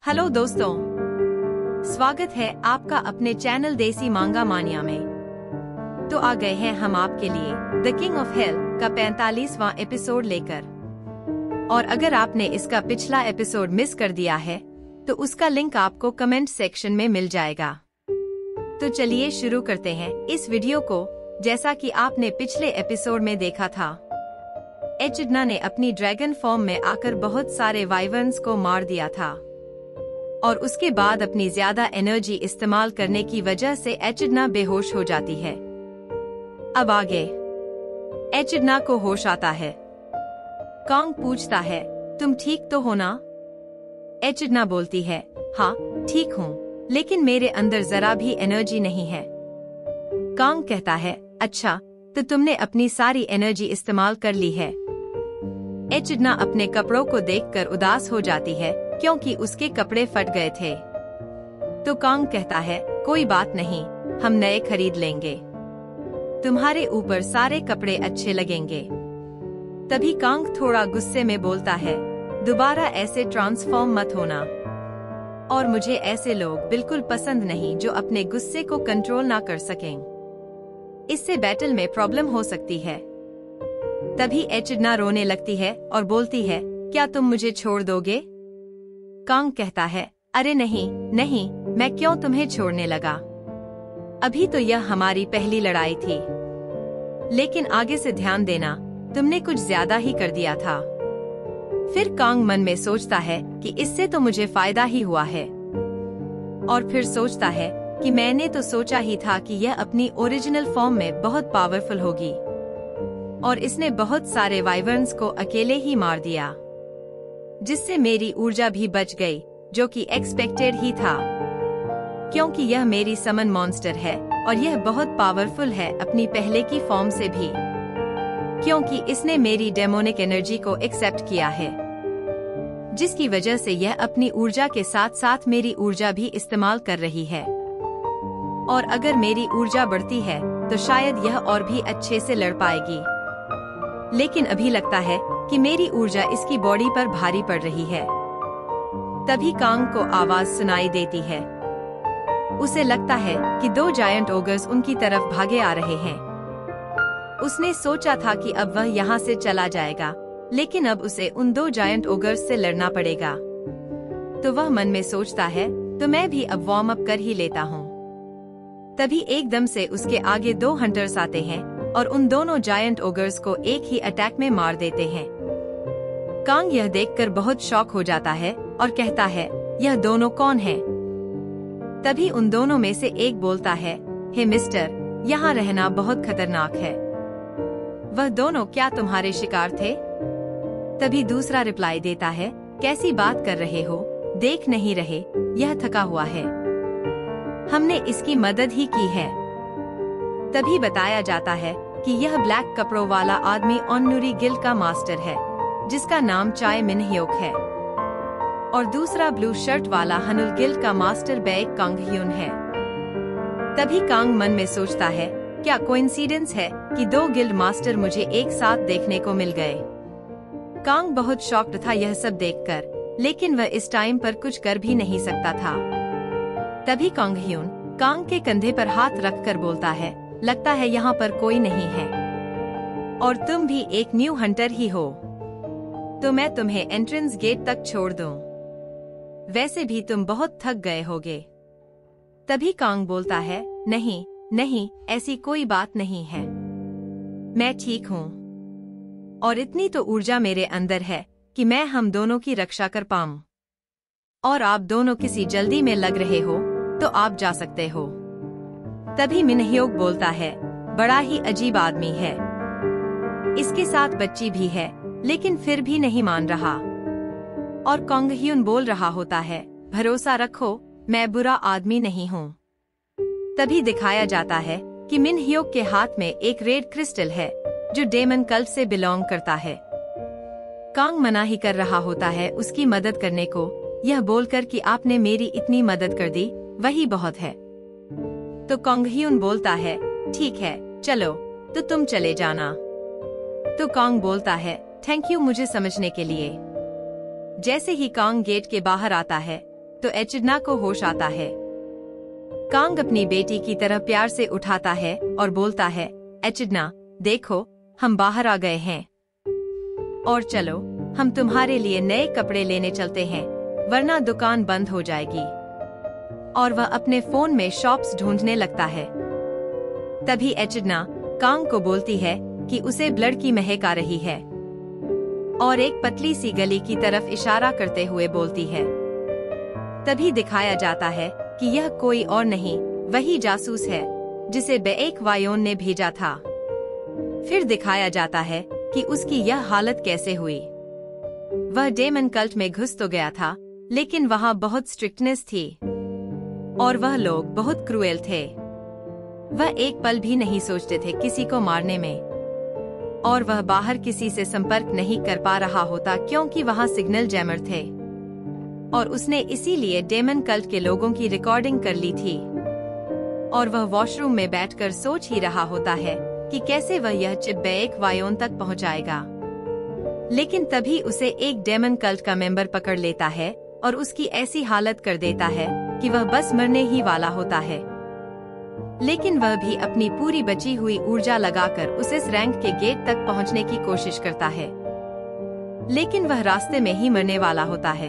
Hello दोस्तों, स्वागत है आपका अपने चैनल देसी मांगा मानिया में। तो आ गए हैं हम आपके लिए द किंग ऑफ हेल का 45वां एपिसोड लेकर। और अगर आपने इसका पिछला एपिसोड मिस कर दिया है तो उसका लिंक आपको कमेंट सेक्शन में मिल जाएगा। तो चलिए शुरू करते हैं इस वीडियो को। जैसा कि आपने पिछले एपिसोड में देखा था, एचिडना ने अपनी ड्रैगन फॉर्म में आकर बहुत सारे वाइवर्न्स को मार दिया था और उसके बाद अपनी ज्यादा एनर्जी इस्तेमाल करने की वजह से एचिडना बेहोश हो जाती है। अब आगे एचिडना को होश आता है। कॉन्ग पूछता है, तुम ठीक तो हो ना? एचिडना बोलती है, हाँ ठीक हूँ, लेकिन मेरे अंदर जरा भी एनर्जी नहीं है। कॉन्ग कहता है, अच्छा तो तुमने अपनी सारी एनर्जी इस्तेमाल कर ली है। एचिडना अपने कपड़ों को देखकर उदास हो जाती है क्योंकि उसके कपड़े फट गए थे। तो कॉन्ग कहता है, कोई बात नहीं, हम नए खरीद लेंगे, तुम्हारे ऊपर सारे कपड़े अच्छे लगेंगे। तभी कॉन्ग थोड़ा गुस्से में बोलता है, दोबारा ऐसे ट्रांसफॉर्म मत होना, और मुझे ऐसे लोग बिल्कुल पसंद नहीं जो अपने गुस्से को कंट्रोल ना कर सकें। इससे बैटल में प्रॉब्लम हो सकती है। तभी एचिडना रोने लगती है और बोलती है, क्या तुम मुझे छोड़ दोगे? कॉन्ग कहता है, अरे नहीं नहीं, मैं क्यों तुम्हें छोड़ने लगा, अभी तो यह हमारी पहली लड़ाई थी, लेकिन आगे से ध्यान देना, तुमने कुछ ज्यादा ही कर दिया था। फिर कॉन्ग मन में सोचता है कि इससे तो मुझे फायदा ही हुआ है, और फिर सोचता है कि मैंने तो सोचा ही था कि यह अपनी ओरिजिनल फॉर्म में बहुत पावरफुल होगी, और इसने बहुत सारे वाइवर्न्स को अकेले ही मार दिया, जिससे मेरी ऊर्जा भी बच गई, जो कि एक्सपेक्टेड ही था, क्योंकि यह मेरी समन मॉन्स्टर है और यह बहुत पावरफुल है अपनी पहले की फॉर्म से भी, क्योंकि इसने मेरी डेमोनिक एनर्जी को एक्सेप्ट किया है, जिसकी वजह से यह अपनी ऊर्जा के साथ साथ मेरी ऊर्जा भी इस्तेमाल कर रही है। और अगर मेरी ऊर्जा बढ़ती है तो शायद यह और भी अच्छे से लड़ पाएगी, लेकिन अभी लगता है कि मेरी ऊर्जा इसकी बॉडी पर भारी पड़ रही है। तभी कॉन्ग को आवाज सुनाई देती है। उसे लगता है कि दो जायंट ओगर्स उनकी तरफ भागे आ रहे हैं। उसने सोचा था कि अब वह यहाँ से चला जाएगा, लेकिन अब उसे उन दो जायंट ओगर्स से लड़ना पड़ेगा। तो वह मन में सोचता है, तो मैं भी अब वार्म अप कर ही लेता हूँ। तभी एकदम से उसके आगे दो हंटर्स आते हैं और उन दोनों जायंट ओगर्स को एक ही अटैक में मार देते हैं। कॉन्ग यह देखकर बहुत शॉक हो जाता है और कहता है, यह दोनों कौन हैं? तभी उन दोनों में से एक बोलता है, हे मिस्टर, यहाँ रहना बहुत खतरनाक है। वह दोनों क्या तुम्हारे शिकार थे? तभी दूसरा रिप्लाई देता है, कैसी बात कर रहे हो, देख नहीं रहे यह थका हुआ है, हमने इसकी मदद ही की है। तभी बताया जाता है कि यह ब्लैक कपड़ों वाला आदमी ऑननुरी गिल्ड का मास्टर है, जिसका नाम चाय मिन ह्योक है, और दूसरा ब्लू शर्ट वाला हनुल गिल्ड का मास्टर बैग कॉन्ग ह्यून है। तभी कॉन्ग मन में सोचता है, क्या कोइंसिडेंस है कि दो गिल्ड मास्टर मुझे एक साथ देखने को मिल गए। कॉन्ग बहुत शॉक्ड था यह सब देखकर, लेकिन वह इस टाइम पर कुछ कर भी नहीं सकता था। तभी कॉन्ग ह्यून कॉन्ग के कंधे पर हाथ रखकर बोलता है, लगता है यहाँ पर कोई नहीं है, और तुम भी एक न्यू हंटर ही हो, तो मैं तुम्हें एंट्रेंस गेट तक छोड़ दूं, वैसे भी तुम बहुत थक गए होगे। तभी कॉन्ग बोलता है, नहीं नहीं, ऐसी कोई बात नहीं है, मैं ठीक हूँ, और इतनी तो ऊर्जा मेरे अंदर है कि मैं हम दोनों की रक्षा कर पाऊं, और आप दोनों किसी जल्दी में लग रहे हो तो आप जा सकते हो। तभी मिन ह्योक बोलता है, बड़ा ही अजीब आदमी है, इसके साथ बच्ची भी है, लेकिन फिर भी नहीं मान रहा। और कॉन्ग ह्यून बोल रहा होता है, भरोसा रखो, मैं बुरा आदमी नहीं हूँ। तभी दिखाया जाता है कि मिन ह्योक के हाथ में एक रेड क्रिस्टल है जो डेमन कल्ट से बिलोंग करता है। कॉन्ग मना ही कर रहा होता है उसकी मदद करने को, यह बोलकर कि आपने मेरी इतनी मदद कर दी, वही बहुत है। तो कॉन्ग ह्यून बोलता है, ठीक है चलो, तो तुम चले जाना। तो कॉन्ग बोलता है, थैंक यू मुझे समझने के लिए। जैसे ही कॉन्ग गेट के बाहर आता है तो एचिडना को होश आता है। कांग अपनी बेटी की तरह प्यार से उठाता है और बोलता है, एचिडना देखो, हम बाहर आ गए हैं और चलो हम तुम्हारे लिए नए कपड़े लेने चलते हैं, वरना दुकान बंद हो जाएगी। और वह अपने फोन में शॉप्स ढूंढने लगता है। तभी एचिडना कांग को बोलती है कि उसे ब्लड की महक आ रही है और एक पतली सी गली की तरफ इशारा करते हुए बोलती है। तभी दिखाया जाता है कि यह कोई और नहीं, वही जासूस है जिसे बेएक वायोन ने भेजा था। फिर दिखाया जाता है कि उसकी यह हालत कैसे हुई। वह डेमन कल्ट में घुस तो गया था, लेकिन वहाँ बहुत स्ट्रिक्टनेस थी और वह लोग बहुत क्रूएल थे। वह एक पल भी नहीं सोचते थे किसी को मारने में, और वह बाहर किसी से संपर्क नहीं कर पा रहा होता क्योंकि वहाँ सिग्नल जैमर थे, और उसने इसीलिए डेमन कल्ट के लोगों की रिकॉर्डिंग कर ली थी। और वह वॉशरूम में बैठकर सोच ही रहा होता है कि कैसे वह यह चिप बेएक वायोन तक पहुंचाएगा। लेकिन तभी उसे एक डेमन कल्ट का मेंबर पकड़ लेता है और उसकी ऐसी हालत कर देता है कि वह बस मरने ही वाला होता है। लेकिन वह भी अपनी पूरी बची हुई ऊर्जा लगाकर उस रैंक के गेट तक पहुंचने की कोशिश करता है, लेकिन वह रास्ते में ही मरने वाला होता है।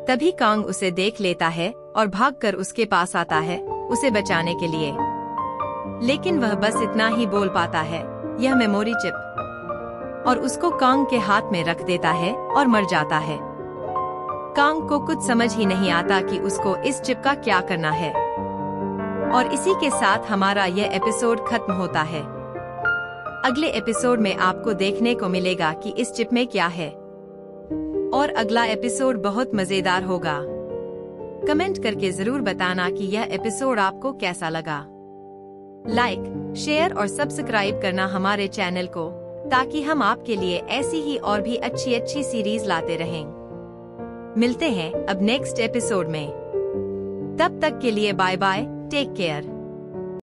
तभी कांग उसे देख लेता है और भागकर उसके पास आता है उसे बचाने के लिए। लेकिन वह बस इतना ही बोल पाता है, यह मेमोरी चिप, और उसको कांग के हाथ में रख देता है और मर जाता है। कांग को कुछ समझ ही नहीं आता कि उसको इस चिप का क्या करना है। और इसी के साथ हमारा यह एपिसोड खत्म होता है। अगले एपिसोड में आपको देखने को मिलेगा कि इस चिप में क्या है, और अगला एपिसोड बहुत मजेदार होगा। कमेंट करके जरूर बताना कि यह एपिसोड आपको कैसा लगा। लाइक, शेयर और सब्सक्राइब करना हमारे चैनल को, ताकि हम आपके लिए ऐसी ही और भी अच्छी सीरीज लाते रहें। मिलते हैं अब नेक्स्ट एपिसोड में। तब तक के लिए बाय बाय, टेक केयर।